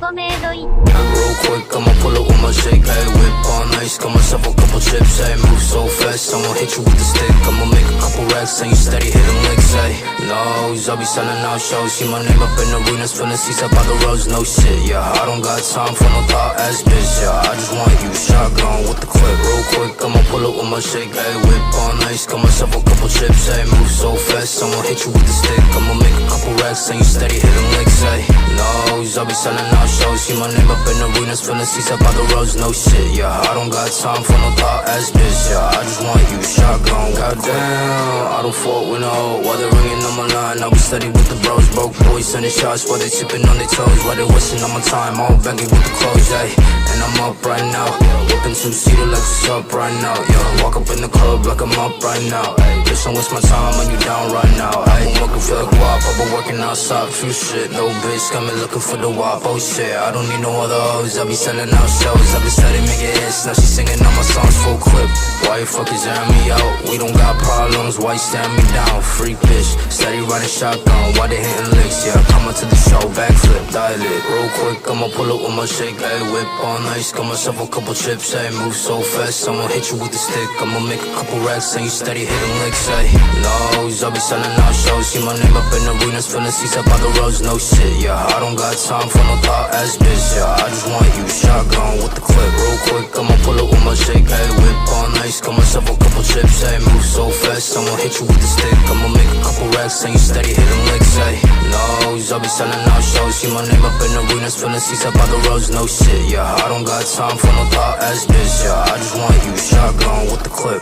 𝘿𝙊𝙒𝙊𝘼𝘿. Real quick, I'ma pull up with my shake, ayy, whip on ice, got myself a couple chips, ayy, move so fast, I'ma hit you with the stick, I'ma make a couple racks, and you steady hitting licks, ayy. Nose, I'll be selling out shows, see my name up in arenas, filling seats up by the roads, no shit, yeah, I don't got time for no thought ass bitch, yeah, I just want you shotgun with the clip, real quick, I'ma pull up with my shake, ayy, whip on ice, got myself a couple chips, ayy, move so fast, I'ma hit you with the stick, I'ma make a couple racks, and you steady hitting licks, ayy. Nose, I'll be selling out shows, see my name up in arenas, filling seats up by the roads, no shit, yeah, I don't got time for no thought ass bitch, yeah, I just want you shotgun. Goddamn, I don't fault with no, while they're ringing on my line, I'll be steady with the bros, broke boys sending shots while they tipping on their toes, while they wasting on my time, all begging with the clothes, ayy, and I'm up right now, whipping two-seater like what's up right now, yeah, walk up in the club like I'm up right now, ayy, bitch, don't waste my time when you down right now, ayy, I'm looking for the guap, I've been working outside, few shit, no bitch, got me looking for the wop, oh shit, I don't need no other hoes, I'll be selling out shows, I've been steady making hits, now she singing all my songs full clip, why you fuckers airing me out, we don't got problems, why you staring me down, freak bitch, steady riding shotgun, why they hitting licks, yeah, coming to the show, backflip, dial it, real quick, I'ma pull up with my shake, ayy, whip on ice, got myself a couple chips, ayy, move so fast, I'ma hit you with the stick, I'ma make a couple racks, and you steady hitting licks, ayy, nose, I'll be selling out shows, see my name up in arenas, filling seats up by the roads, no shit, yeah, I don't got time for no thought ass bitch, yeah, I just want you shotgun with the clip, real quick, I'ma pull up with my shake, ayy, whip on ice, got myself a couple chips, ayy, move so fast, I'ma hit you with the stick, I'ma make a couple racks, and you steady hitting licks, ayy, nose, I'll be selling out shows, see my name up in arenas, filling seats up by the roads, no shit, yeah, I don't got time for no thought ass bitch, yeah, I just want you shotgun with the clip.